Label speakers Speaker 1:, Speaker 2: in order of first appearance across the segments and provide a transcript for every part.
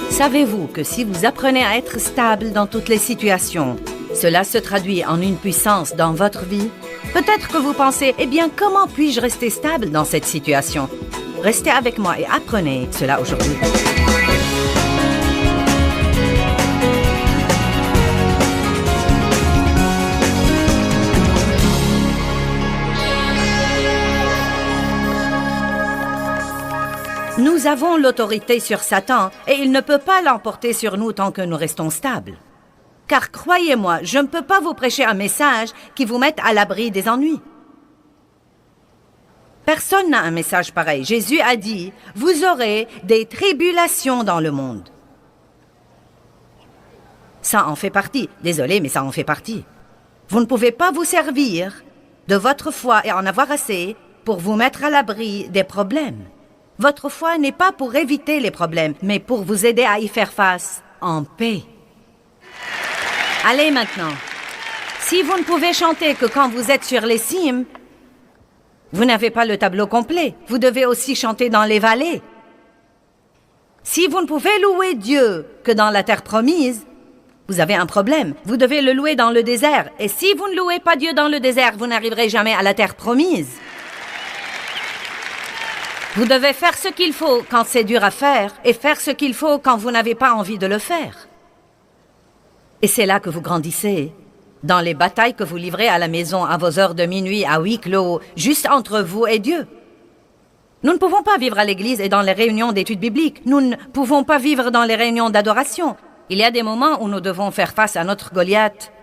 Speaker 1: Savez-vous que si vous apprenez à être stable dans toutes les situations, cela se traduit en une puissance dans votre vie? Peut-être que vous pensez, eh bien, comment puis-je rester stable dans cette situation? Restez avec moi et apprenez cela aujourd'hui. Nous avons l'autorité sur Satan et il ne peut pas l'emporter sur nous tant que nous restons stables. Car croyez-moi, je ne peux pas vous prêcher un message qui vous mette à l'abri des ennuis. Personne n'a un message pareil. Jésus a dit, vous aurez des tribulations dans le monde. Ça en fait partie. Désolé, mais ça en fait partie. Vous ne pouvez pas vous servir de votre foi et en avoir assez pour vous mettre à l'abri des problèmes. Votre foi n'est pas pour éviter les problèmes, mais pour vous aider à y faire face en paix. Allez maintenant. Si vous ne pouvez chanter que quand vous êtes sur les cimes, vous n'avez pas le tableau complet. Vous devez aussi chanter dans les vallées. Si vous ne pouvez louer Dieu que dans la terre promise, vous avez un problème. Vous devez le louer dans le désert. Et si vous ne louez pas Dieu dans le désert, vous n'arriverez jamais à la terre promise. Vous devez faire ce qu'il faut quand c'est dur à faire et faire ce qu'il faut quand vous n'avez pas envie de le faire. Et c'est là que vous grandissez, dans les batailles que vous livrez à la maison à vos heures de minuit à huis clos, juste entre vous et Dieu. Nous ne pouvons pas vivre à l'église et dans les réunions d'études bibliques. Nous ne pouvons pas vivre dans les réunions d'adoration. Il y a des moments où nous devons faire face à notre Goliath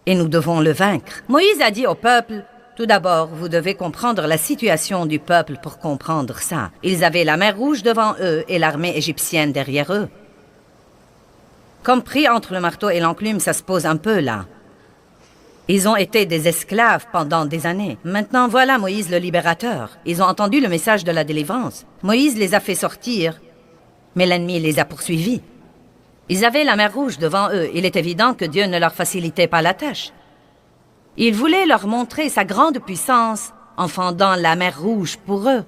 Speaker 1: et nous devons le vaincre. Moïse a dit au peuple, tout d'abord, vous devez comprendre la situation du peuple pour comprendre ça. Ils avaient la mer Rouge devant eux et l'armée égyptienne derrière eux. Comme pris entre le marteau et l'enclume, ça se pose un peu là. Ils ont été des esclaves pendant des années. Maintenant, voilà Moïse le libérateur. Ils ont entendu le message de la délivrance. Moïse les a fait sortir, mais l'ennemi les a poursuivis. Ils avaient la mer Rouge devant eux. Il est évident que Dieu ne leur facilitait pas la tâche. Il voulait leur montrer sa grande puissance en fendant la mer Rouge pour eux.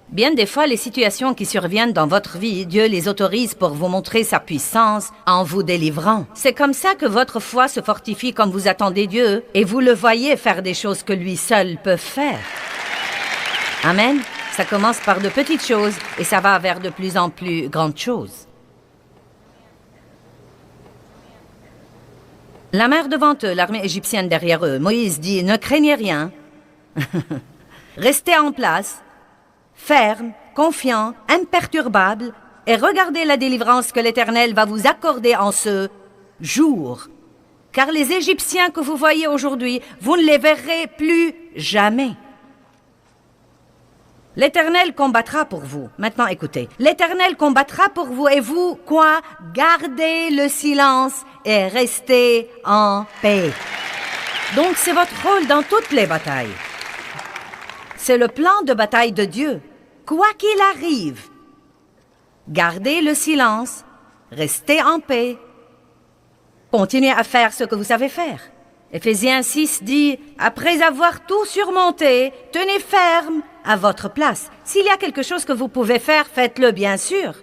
Speaker 1: Bien des fois, les situations qui surviennent dans votre vie, Dieu les autorise pour vous montrer sa puissance en vous délivrant. C'est comme ça que votre foi se fortifie comme vous attendez Dieu et vous le voyez faire des choses que lui seul peut faire. Amen. Ça commence par de petites choses et ça va vers de plus en plus grandes choses. La mer devant eux, l'armée égyptienne derrière eux. Moïse dit, ne craignez rien. Restez en place, ferme, confiant, imperturbable, et regardez la délivrance que l'Éternel va vous accorder en ce jour. Car les Égyptiens que vous voyez aujourd'hui, vous ne les verrez plus jamais. L'Éternel combattra pour vous. Maintenant, écoutez. L'Éternel combattra pour vous et vous, quoi? Gardez le silence et restez en paix. Donc, c'est votre rôle dans toutes les batailles. C'est le plan de bataille de Dieu. Quoi qu'il arrive, gardez le silence, restez en paix. Continuez à faire ce que vous savez faire. Éphésiens 6 dit, après avoir tout surmonté, tenez ferme à votre place. S'il y a quelque chose que vous pouvez faire, faites-le bien sûr.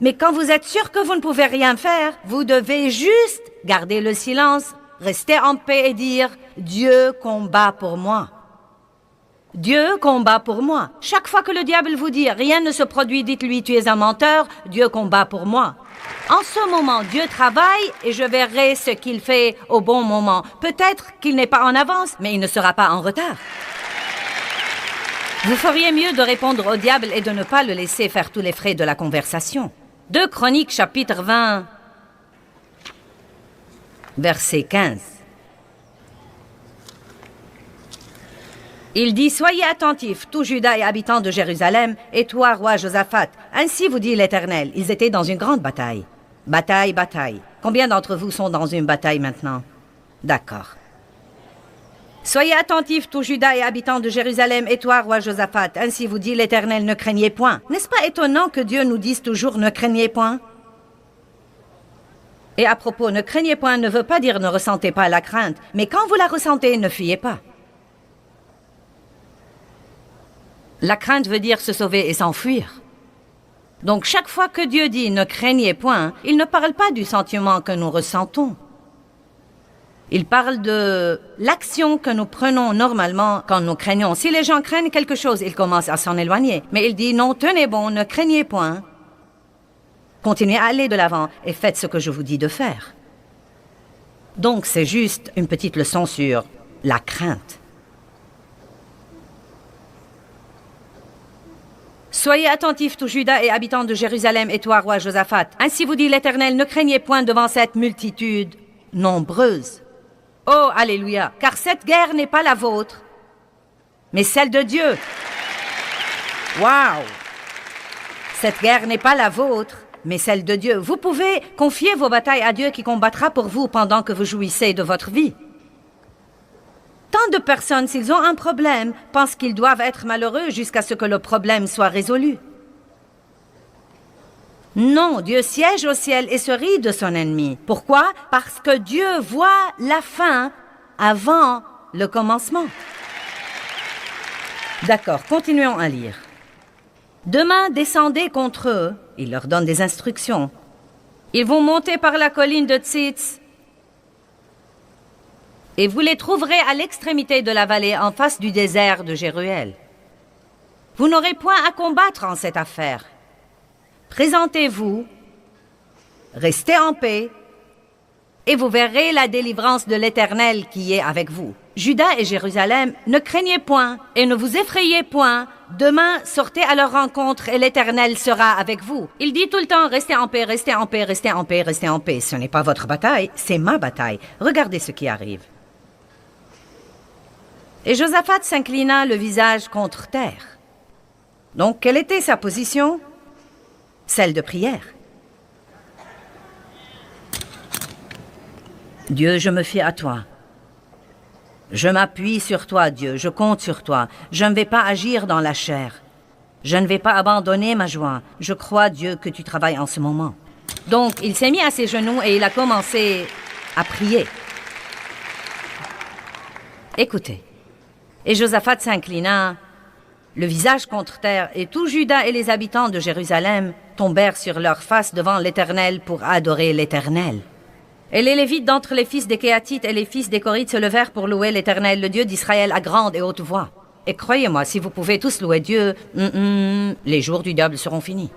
Speaker 1: Mais quand vous êtes sûr que vous ne pouvez rien faire, vous devez juste garder le silence, rester en paix et dire « Dieu combat pour moi ». Dieu combat pour moi. Chaque fois que le diable vous dit « Rien ne se produit, dites-lui, tu es un menteur », Dieu combat pour moi. En ce moment, Dieu travaille et je verrai ce qu'il fait au bon moment. Peut-être qu'il n'est pas en avance, mais il ne sera pas en retard. Vous feriez mieux de répondre au diable et de ne pas le laisser faire tous les frais de la conversation. 2 Chroniques, chapitre 20, verset 15. Il dit, « Soyez attentifs, tout Juda et habitants de Jérusalem, et toi, roi Josaphat. Ainsi vous dit l'Éternel. » Ils étaient dans une grande bataille. Bataille, bataille. Combien d'entre vous sont dans une bataille maintenant? D'accord. « Soyez attentifs, tout Juda et habitants de Jérusalem, et toi, roi Josaphat. Ainsi vous dit l'Éternel, ne craignez point. » N'est-ce pas étonnant que Dieu nous dise toujours « ne craignez point » ? Et à propos, « ne craignez point » ne veut pas dire « ne ressentez pas la crainte », mais quand vous la ressentez, ne fuyez pas. La crainte veut dire se sauver et s'enfuir. Donc chaque fois que Dieu dit « ne craignez point », il ne parle pas du sentiment que nous ressentons. Il parle de l'action que nous prenons normalement quand nous craignons. Si les gens craignent quelque chose, ils commencent à s'en éloigner. Mais il dit « non, tenez bon, ne craignez point ». Continuez à aller de l'avant et faites ce que je vous dis de faire. Donc c'est juste une petite leçon sur la crainte. Soyez attentifs, tout Juda et habitants de Jérusalem, et toi, roi Josaphat. Ainsi vous dit l'Éternel, ne craignez point devant cette multitude nombreuse. Oh, alléluia, car cette guerre n'est pas la vôtre, mais celle de Dieu. Waouh! Cette guerre n'est pas la vôtre, mais celle de Dieu. Vous pouvez confier vos batailles à Dieu qui combattra pour vous pendant que vous jouissez de votre vie. Tant de personnes, s'ils ont un problème, pensent qu'ils doivent être malheureux jusqu'à ce que le problème soit résolu. Non, Dieu siège au ciel et se rit de son ennemi. Pourquoi? Parce que Dieu voit la fin avant le commencement. D'accord, continuons à lire. Demain, descendez contre eux. Il leur donne des instructions. Ils vont monter par la colline de Tzitz. Et vous les trouverez à l'extrémité de la vallée en face du désert de Jéruel. Vous n'aurez point à combattre en cette affaire. Présentez-vous, restez en paix, et vous verrez la délivrance de l'Éternel qui est avec vous. Juda et Jérusalem, ne craignez point et ne vous effrayez point. Demain, sortez à leur rencontre et l'Éternel sera avec vous. Il dit tout le temps, restez en paix, restez en paix, restez en paix, restez en paix. Ce n'est pas votre bataille, c'est ma bataille. Regardez ce qui arrive. Et Josaphat s'inclina le visage contre terre. Donc, quelle était sa position? Celle de prière. Dieu, je me fie à toi. Je m'appuie sur toi, Dieu, je compte sur toi. Je ne vais pas agir dans la chair. Je ne vais pas abandonner ma joie. Je crois, Dieu, que tu travailles en ce moment. Donc, il s'est mis à ses genoux et il a commencé à prier. Écoutez. Et Josaphat s'inclina, le visage contre terre, et tout Juda et les habitants de Jérusalem tombèrent sur leurs faces devant l'Éternel pour adorer l'Éternel. Et les Lévites d'entre les fils des Kéatites et les fils des Korites se levèrent pour louer l'Éternel, le Dieu d'Israël, à grande et haute voix. Et croyez-moi, si vous pouvez tous louer Dieu, les jours du diable seront finis.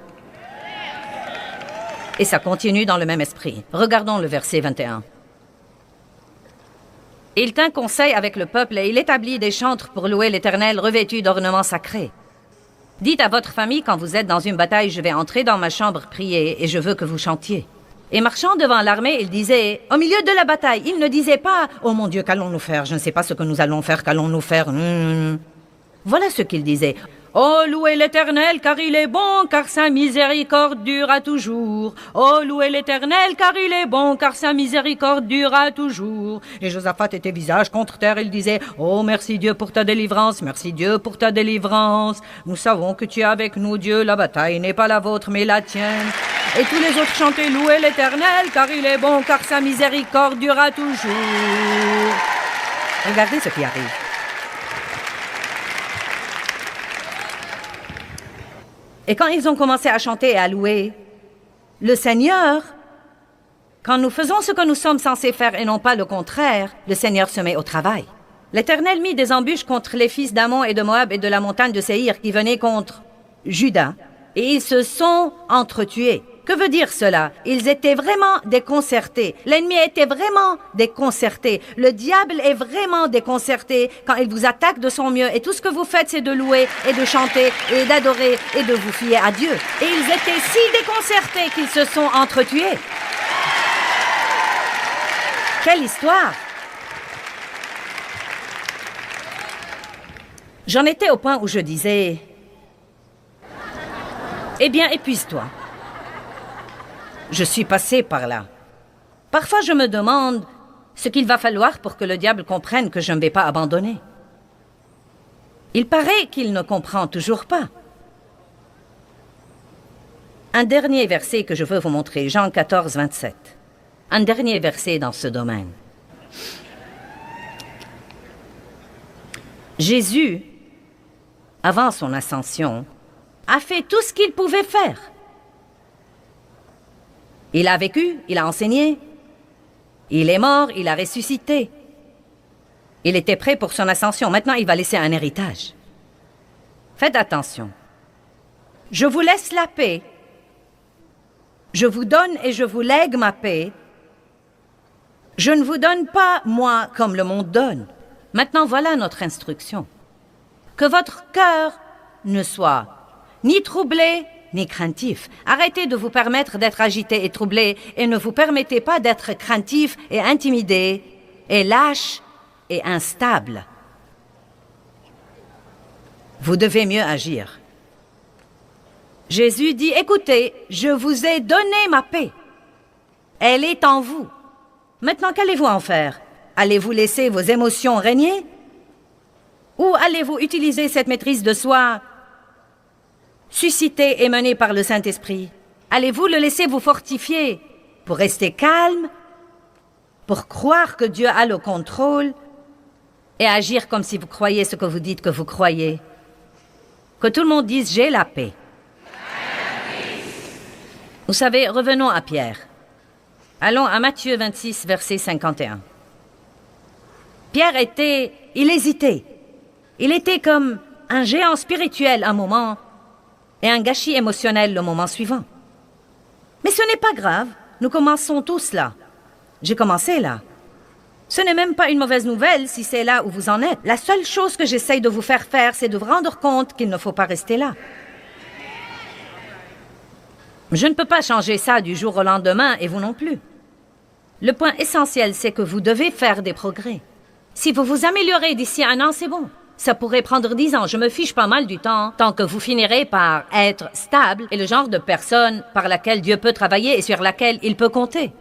Speaker 1: Et ça continue dans le même esprit. Regardons le verset 21. Il tint conseil avec le peuple et il établit des chantres pour louer l'Éternel revêtus d'ornements sacrés. Dites à votre famille, quand vous êtes dans une bataille, je vais entrer dans ma chambre prier et je veux que vous chantiez. Et marchant devant l'armée, il disait, au milieu de la bataille, il ne disait pas, oh mon Dieu, qu'allons-nous faire? Je ne sais pas ce que nous allons faire, qu'allons-nous faire? Voilà ce qu'il disait. Oh, louez l'Éternel, car il est bon, car sa miséricorde dure toujours. Oh, louez l'Éternel, car il est bon, car sa miséricorde dure toujours. Et Josaphat était visage contre terre, il disait, oh, merci Dieu pour ta délivrance, merci Dieu pour ta délivrance. Nous savons que tu es avec nous, Dieu, la bataille n'est pas la vôtre, mais la tienne. Et tous les autres chantaient, louez l'Éternel, car il est bon, car sa miséricorde durera toujours. Regardez ce qui arrive. Et quand ils ont commencé à chanter et à louer le Seigneur, quand nous faisons ce que nous sommes censés faire et non pas le contraire, le Seigneur se met au travail. L'Éternel mit des embûches contre les fils d'Ammon et de Moab et de la montagne de Séhir qui venaient contre Juda, et ils se sont entretués. Que veut dire cela? Ils étaient vraiment déconcertés. L'ennemi était vraiment déconcerté. Le diable est vraiment déconcerté quand il vous attaque de son mieux. Et tout ce que vous faites, c'est de louer et de chanter et d'adorer et de vous fier à Dieu. Et ils étaient si déconcertés qu'ils se sont entretués. Quelle histoire! J'en étais au point où je disais, eh bien, épuise-toi. Je suis passé par là. Parfois, je me demande ce qu'il va falloir pour que le diable comprenne que je ne vais pas abandonner. Il paraît qu'il ne comprend toujours pas. Un dernier verset que je veux vous montrer, Jean 14, 27. Un dernier verset dans ce domaine. Jésus, avant son ascension, a fait tout ce qu'il pouvait faire. Il a vécu, il a enseigné. Il est mort, il a ressuscité. Il était prêt pour son ascension. Maintenant, il va laisser un héritage. Faites attention. Je vous laisse la paix. Je vous donne et je vous lègue ma paix. Je ne vous donne pas, moi, comme le monde donne. Maintenant, voilà notre instruction. Que votre cœur ne soit ni troublé, ni craintif. Arrêtez de vous permettre d'être agité et troublé et ne vous permettez pas d'être craintif et intimidé et lâche et instable. Vous devez mieux agir. Jésus dit, écoutez, je vous ai donné ma paix. Elle est en vous. Maintenant, qu'allez-vous en faire? Allez-vous laisser vos émotions régner? Ou allez-vous utiliser cette maîtrise de soi suscitée et menée par le Saint-Esprit? Allez-vous le laisser vous fortifier pour rester calme, pour croire que Dieu a le contrôle et agir comme si vous croyez ce que vous dites que vous croyez? Que tout le monde dise « j'ai la paix ». Vous savez, revenons à Pierre. Allons à Matthieu 26, verset 51. Pierre il hésitait. Il était comme un géant spirituel un moment et un gâchis émotionnel le moment suivant. Mais ce n'est pas grave, nous commençons tous là. J'ai commencé là. Ce n'est même pas une mauvaise nouvelle si c'est là où vous en êtes. La seule chose que j'essaye de vous faire faire, c'est de vous rendre compte qu'il ne faut pas rester là. Je ne peux pas changer ça du jour au lendemain et vous non plus. Le point essentiel, c'est que vous devez faire des progrès. Si vous vous améliorez d'ici 1 an, c'est bon. Ça pourrait prendre 10 ans, je me fiche pas mal du temps, tant que vous finirez par être stable et le genre de personne par laquelle Dieu peut travailler et sur laquelle il peut compter.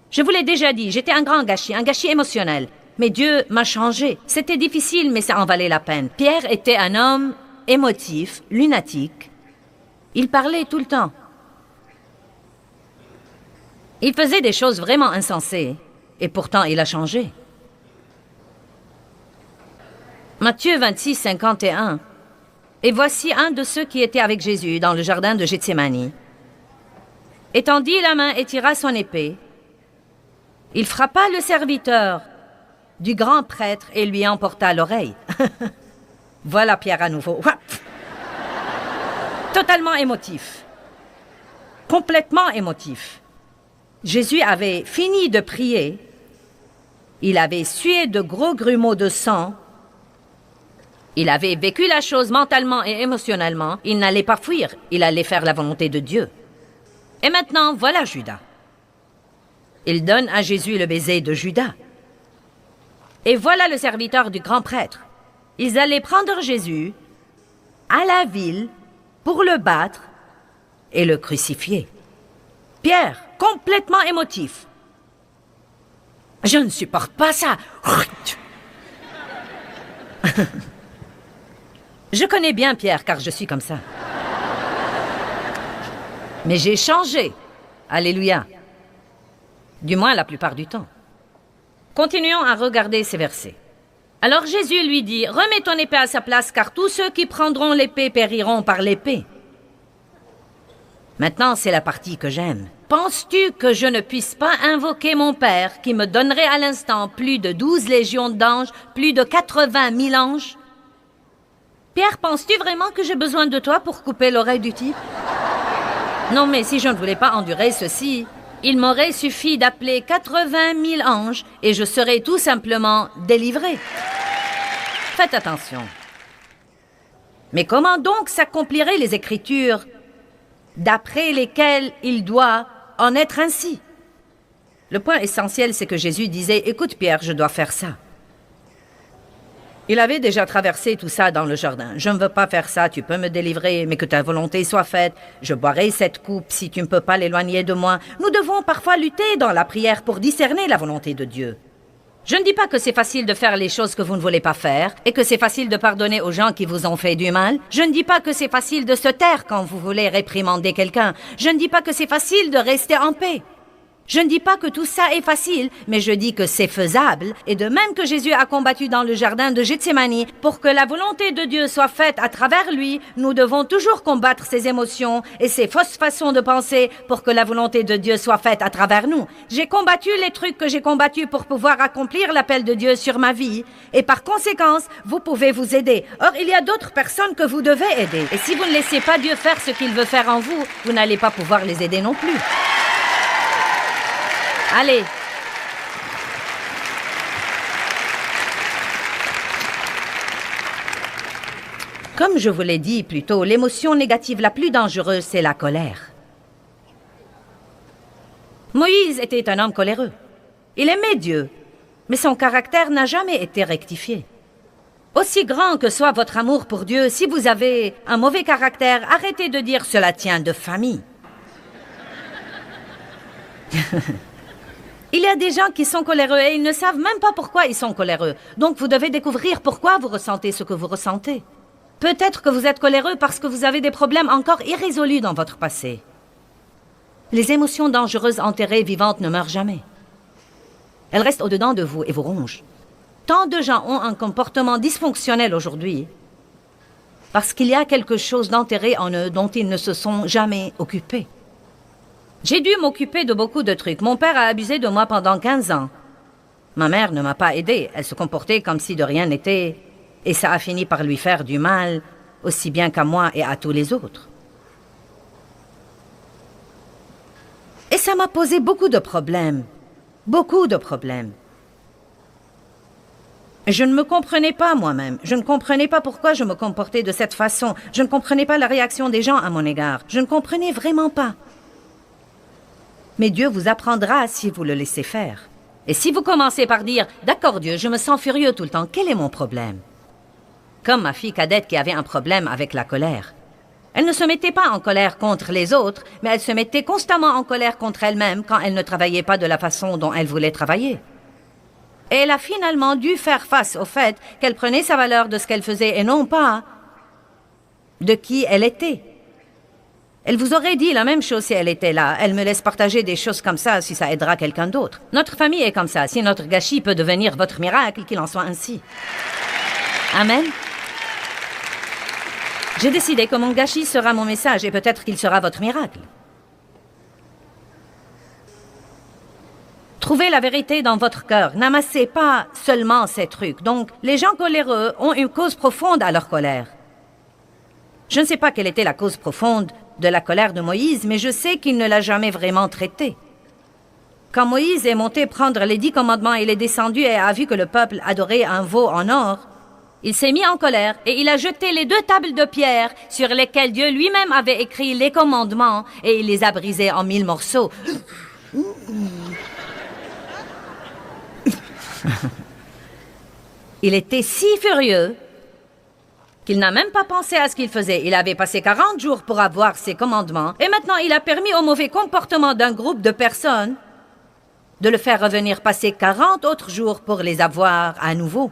Speaker 1: Je vous l'ai déjà dit, j'étais un gâchis émotionnel. Mais Dieu m'a changé. C'était difficile, mais ça en valait la peine. Pierre était un homme émotif, lunatique. Il parlait tout le temps. Il faisait des choses vraiment insensées, et pourtant il a changé. Matthieu 26, 51. Et voici un de ceux qui étaient avec Jésus dans le jardin de Gethsémani. Étendit la main et tira son épée. Il frappa le serviteur du grand prêtre et lui emporta l'oreille. Voilà Pierre à nouveau. Totalement émotif. Complètement émotif. Jésus avait fini de prier. Il avait sué de gros grumeaux de sang. Il avait vécu la chose mentalement et émotionnellement. Il n'allait pas fuir. Il allait faire la volonté de Dieu. Et maintenant, voilà Judas. Il donne à Jésus le baiser de Judas. Et voilà le serviteur du grand prêtre. Ils allaient prendre Jésus à la ville pour le battre et le crucifier. Pierre, complètement émotif. Je ne supporte pas ça. Je connais bien Pierre car je suis comme ça. Mais j'ai changé. Alléluia. Du moins la plupart du temps. Continuons à regarder ces versets. Alors Jésus lui dit, « Remets ton épée à sa place, car tous ceux qui prendront l'épée périront par l'épée. » Maintenant, c'est la partie que j'aime. Penses-tu que je ne puisse pas invoquer mon Père, qui me donnerait à l'instant plus de 12 légions d'anges, plus de 80 000 anges? Pierre, penses-tu vraiment que j'ai besoin de toi pour couper l'oreille du type? Non, mais si je ne voulais pas endurer ceci, il m'aurait suffi d'appeler 80 000 anges et je serais tout simplement délivré. Faites attention. Mais comment donc s'accompliraient les Écritures d'après lesquelles il doit en être ainsi? Le point essentiel, c'est que Jésus disait, « Écoute Pierre, je dois faire ça. » Il avait déjà traversé tout ça dans le jardin. « Je ne veux pas faire ça, tu peux me délivrer, mais que ta volonté soit faite. Je boirai cette coupe si tu ne peux pas l'éloigner de moi. » Nous devons parfois lutter dans la prière pour discerner la volonté de Dieu. Je ne dis pas que c'est facile de faire les choses que vous ne voulez pas faire et que c'est facile de pardonner aux gens qui vous ont fait du mal. Je ne dis pas que c'est facile de se taire quand vous voulez réprimander quelqu'un. Je ne dis pas que c'est facile de rester en paix. Je ne dis pas que tout ça est facile, mais je dis que c'est faisable. Et de même que Jésus a combattu dans le jardin de Gethsémani pour que la volonté de Dieu soit faite à travers lui, nous devons toujours combattre ces émotions et ces fausses façons de penser pour que la volonté de Dieu soit faite à travers nous. J'ai combattu les trucs que j'ai combattus pour pouvoir accomplir l'appel de Dieu sur ma vie. Et par conséquent, vous pouvez vous aider. Or, il y a d'autres personnes que vous devez aider. Et si vous ne laissez pas Dieu faire ce qu'il veut faire en vous, vous n'allez pas pouvoir les aider non plus. Allez. Comme je vous l'ai dit plus tôt, l'émotion négative la plus dangereuse, c'est la colère. Moïse était un homme coléreux. Il aimait Dieu, mais son caractère n'a jamais été rectifié. Aussi grand que soit votre amour pour Dieu, si vous avez un mauvais caractère, arrêtez de dire « cela tient de famille ». Il y a des gens qui sont coléreux et ils ne savent même pas pourquoi ils sont coléreux. Donc vous devez découvrir pourquoi vous ressentez ce que vous ressentez. Peut-être que vous êtes coléreux parce que vous avez des problèmes encore irrésolus dans votre passé. Les émotions dangereuses enterrées vivantes ne meurent jamais. Elles restent au-dedans de vous et vous rongent. Tant de gens ont un comportement dysfonctionnel aujourd'hui parce qu'il y a quelque chose d'enterré en eux dont ils ne se sont jamais occupés. J'ai dû m'occuper de beaucoup de trucs. Mon père a abusé de moi pendant 15 ans. Ma mère ne m'a pas aidée. Elle se comportait comme si de rien n'était. Et ça a fini par lui faire du mal, aussi bien qu'à moi et à tous les autres. Et ça m'a posé beaucoup de problèmes. Beaucoup de problèmes. Je ne me comprenais pas moi-même. Je ne comprenais pas pourquoi je me comportais de cette façon. Je ne comprenais pas la réaction des gens à mon égard. Je ne comprenais vraiment pas. Mais Dieu vous apprendra si vous le laissez faire. Et si vous commencez par dire « D'accord Dieu, je me sens furieux tout le temps, quel est mon problème ?» Comme ma fille cadette qui avait un problème avec la colère. Elle ne se mettait pas en colère contre les autres, mais elle se mettait constamment en colère contre elle-même quand elle ne travaillait pas de la façon dont elle voulait travailler. Et elle a finalement dû faire face au fait qu'elle prenait sa valeur de ce qu'elle faisait et non pas de qui elle était. Elle vous aurait dit la même chose si elle était là. Elle me laisse partager des choses comme ça si ça aidera quelqu'un d'autre. Notre famille est comme ça. Si notre gâchis peut devenir votre miracle, qu'il en soit ainsi. Amen. J'ai décidé que mon gâchis sera mon message et peut-être qu'il sera votre miracle. Trouvez la vérité dans votre cœur. N'amassez pas seulement ces trucs. Donc, les gens coléreux ont une cause profonde à leur colère. Je ne sais pas quelle était la cause profonde de la colère de Moïse, mais je sais qu'il ne l'a jamais vraiment traitée. Quand Moïse est monté prendre les 10 commandements, il est descendu et a vu que le peuple adorait un veau en or. Il s'est mis en colère et il a jeté les 2 tables de pierre sur lesquelles Dieu lui-même avait écrit les commandements et il les a brisées en 1000 morceaux. Il était si furieux qu'il n'a même pas pensé à ce qu'il faisait. Il avait passé 40 jours pour avoir ses commandements et maintenant il a permis au mauvais comportement d'un groupe de personnes de le faire revenir passer 40 autres jours pour les avoir à nouveau.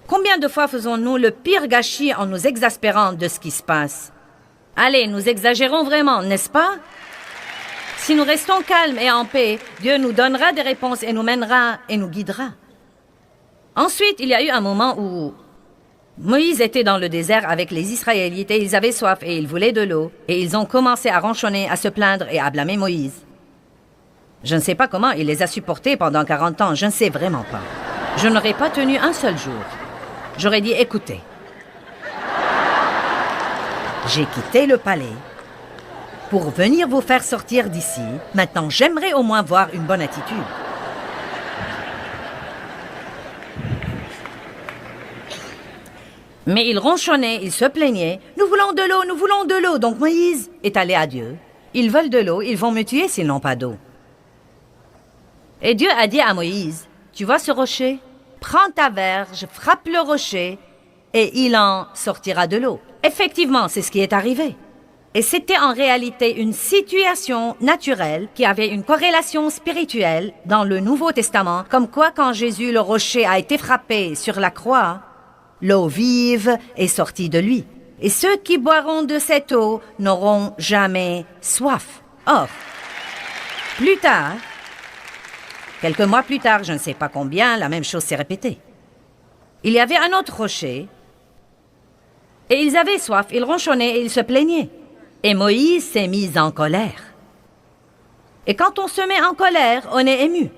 Speaker 1: Combien de fois faisons-nous le pire gâchis en nous exaspérant de ce qui se passe? Allez, nous exagérons vraiment, n'est-ce pas? Si nous restons calmes et en paix, Dieu nous donnera des réponses et nous mènera et nous guidera. Ensuite, il y a eu un moment où Moïse était dans le désert avec les Israélites et ils avaient soif et ils voulaient de l'eau. Et ils ont commencé à ronchonner, à se plaindre et à blâmer Moïse. Je ne sais pas comment il les a supportés pendant 40 ans, je ne sais vraiment pas. Je n'aurais pas tenu un seul jour. J'aurais dit, écoutez, j'ai quitté le palais pour venir vous faire sortir d'ici. Maintenant, j'aimerais au moins voir une bonne attitude. Mais ils ronchonnaient, ils se plaignaient. « Nous voulons de l'eau, nous voulons de l'eau !» Donc Moïse est allé à Dieu. Ils veulent de l'eau, ils vont me tuer s'ils n'ont pas d'eau. Et Dieu a dit à Moïse, « Tu vois ce rocher? Prends ta verge, frappe le rocher, et il en sortira de l'eau. » Effectivement, c'est ce qui est arrivé. Et c'était en réalité une situation naturelle qui avait une corrélation spirituelle dans le Nouveau Testament, comme quoi quand Jésus, le rocher, a été frappé sur la croix, l'eau vive est sortie de lui. Et ceux qui boiront de cette eau n'auront jamais soif. Or, Plus tard, quelques mois plus tard, je ne sais pas combien, la même chose s'est répétée. Il y avait un autre rocher, et ils avaient soif, ils ronchonnaient et ils se plaignaient. Et Moïse s'est mis en colère. Et quand on se met en colère, on est ému.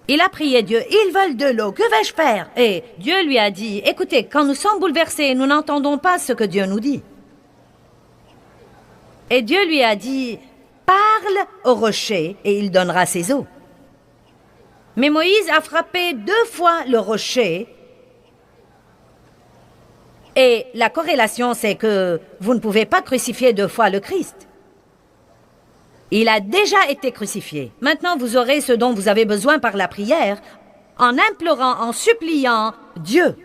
Speaker 1: Il a prié Dieu, ils veulent de l'eau, que vais-je faire? Et Dieu lui a dit, écoutez, quand nous sommes bouleversés, nous n'entendons pas ce que Dieu nous dit. Et Dieu lui a dit, parle au rocher et il donnera ses eaux. Mais Moïse a frappé 2 fois le rocher. Et la corrélation, c'est que vous ne pouvez pas crucifier 2 fois le Christ. Il a déjà été crucifié. Maintenant, vous aurez ce dont vous avez besoin par la prière, en implorant, en suppliant Dieu.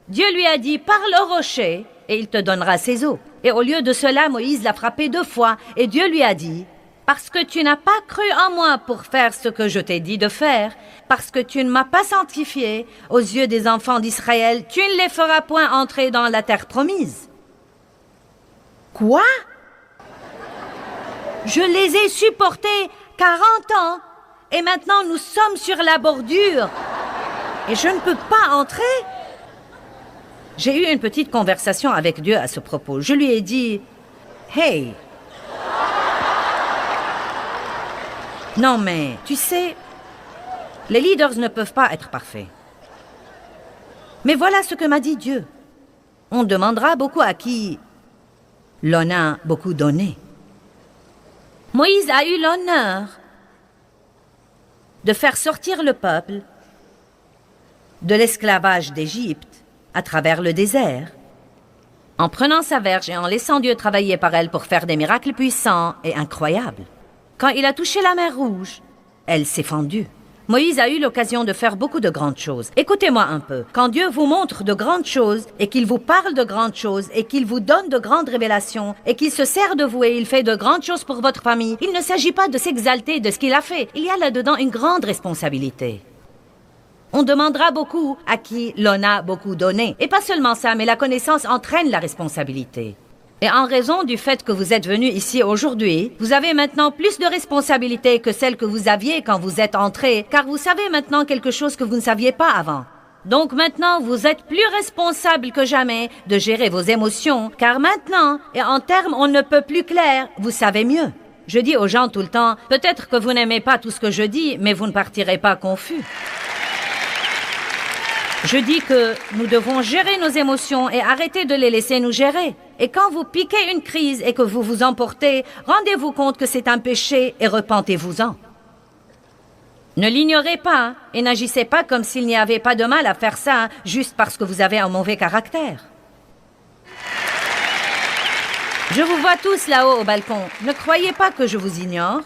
Speaker 1: Dieu lui a dit, parle au rocher et il te donnera ses eaux. Et au lieu de cela, Moïse l'a frappé 2 fois et Dieu lui a dit, parce que tu n'as pas cru en moi pour faire ce que je t'ai dit de faire, parce que tu ne m'as pas sanctifié aux yeux des enfants d'Israël, tu ne les feras point entrer dans la terre promise. Quoi? Je les ai supportés 40 ans et maintenant nous sommes sur la bordure et je ne peux pas entrer? J'ai eu une petite conversation avec Dieu à ce propos. Je lui ai dit, « Hey, non mais, tu sais, les leaders ne peuvent pas être parfaits. Mais voilà ce que m'a dit Dieu. On demandera beaucoup à qui l'on a beaucoup donné. » Moïse a eu l'honneur de faire sortir le peuple de l'esclavage d'Égypte à travers le désert, en prenant sa verge et en laissant Dieu travailler par elle pour faire des miracles puissants et incroyables. Quand il a touché la mer Rouge, elle s'est fendue. Moïse a eu l'occasion de faire beaucoup de grandes choses. Écoutez-moi un peu. Quand Dieu vous montre de grandes choses et qu'il vous parle de grandes choses et qu'il vous donne de grandes révélations et qu'il se sert de vous et il fait de grandes choses pour votre famille, il ne s'agit pas de s'exalter de ce qu'il a fait. Il y a là-dedans une grande responsabilité. On demandera beaucoup à qui l'on a beaucoup donné. Et pas seulement ça, mais la connaissance entraîne la responsabilité. Et en raison du fait que vous êtes venu ici aujourd'hui, vous avez maintenant plus de responsabilités que celles que vous aviez quand vous êtes entré, car vous savez maintenant quelque chose que vous ne saviez pas avant. Donc maintenant, vous êtes plus responsable que jamais de gérer vos émotions, car maintenant, et en termes on ne peut plus clair, vous savez mieux. Je dis aux gens tout le temps, peut-être que vous n'aimez pas tout ce que je dis, mais vous ne partirez pas confus. Je dis que nous devons gérer nos émotions et arrêter de les laisser nous gérer. Et quand vous piquez une crise et que vous vous emportez, rendez-vous compte que c'est un péché et repentez-vous-en. Ne l'ignorez pas et n'agissez pas comme s'il n'y avait pas de mal à faire ça juste parce que vous avez un mauvais caractère. Je vous vois tous là-haut au balcon. Ne croyez pas que je vous ignore.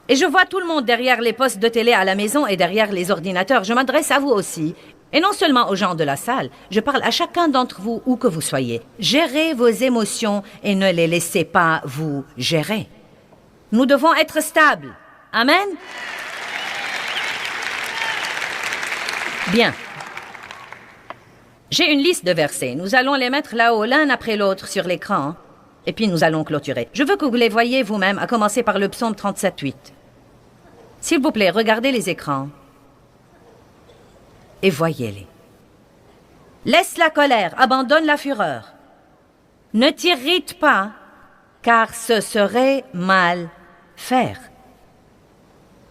Speaker 1: Et je vois tout le monde derrière les postes de télé à la maison et derrière les ordinateurs. Je m'adresse à vous aussi. Et non seulement aux gens de la salle, je parle à chacun d'entre vous, où que vous soyez. Gérez vos émotions et ne les laissez pas vous gérer. Nous devons être stables. Amen? Bien. J'ai une liste de versets. Nous allons les mettre là-haut, l'un après l'autre, sur l'écran. Et puis nous allons clôturer. Je veux que vous les voyiez vous-même, à commencer par le psaume 37:8. S'il vous plaît, regardez les écrans. Et voyez-les. Laisse la colère, abandonne la fureur. Ne t'irrite pas, car ce serait mal faire.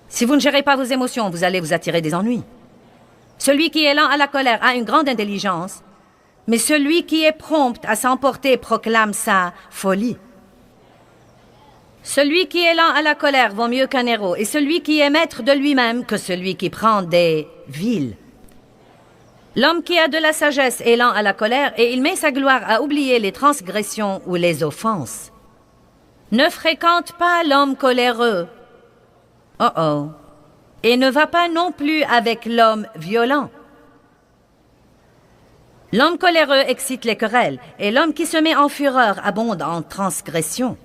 Speaker 1: Si vous ne gérez pas vos émotions, vous allez vous attirer des ennuis. Celui qui est lent à la colère a une grande intelligence, mais celui qui est prompt à s'emporter proclame sa folie. Celui qui est lent à la colère vaut mieux qu'un héros, et celui qui est maître de lui-même que celui qui prend des villes. L'homme qui a de la sagesse est lent à la colère et il met sa gloire à oublier les transgressions ou les offenses. Ne fréquente pas l'homme coléreux. Oh oh. Et ne va pas non plus avec l'homme violent. L'homme coléreux excite les querelles et l'homme qui se met en fureur abonde en transgression.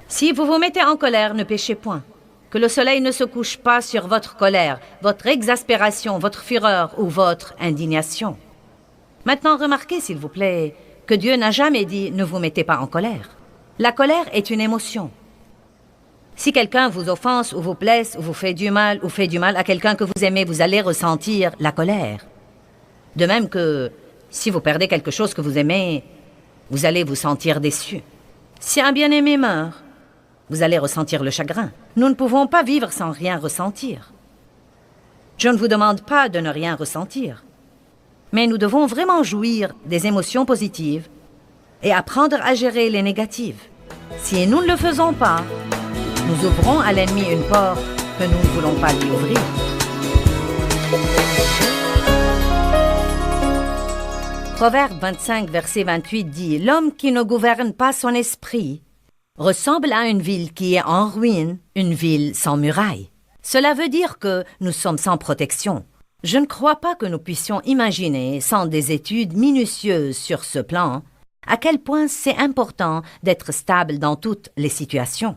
Speaker 1: Si vous vous mettez en colère, ne péchez point. Que le soleil ne se couche pas sur votre colère, votre exaspération, votre fureur ou votre indignation. Maintenant, remarquez, s'il vous plaît, que Dieu n'a jamais dit « ne vous mettez pas en colère ». La colère est une émotion. Si quelqu'un vous offense ou vous blesse ou vous fait du mal à quelqu'un que vous aimez, vous allez ressentir la colère. De même que si vous perdez quelque chose que vous aimez, vous allez vous sentir déçu. Si un bien-aimé meurt, vous allez ressentir le chagrin. Nous ne pouvons pas vivre sans rien ressentir. Je ne vous demande pas de ne rien ressentir. Mais nous devons vraiment jouir des émotions positives et apprendre à gérer les négatives. Si nous ne le faisons pas, nous ouvrons à l'ennemi une porte que nous ne voulons pas lui ouvrir. Proverbe 25, verset 28 dit « L'homme qui ne gouverne pas son esprit ressemble à une ville qui est en ruine, une ville sans murailles. » Cela veut dire que nous sommes sans protection. Je ne crois pas que nous puissions imaginer, sans des études minutieuses sur ce plan, à quel point c'est important d'être stable dans toutes les situations.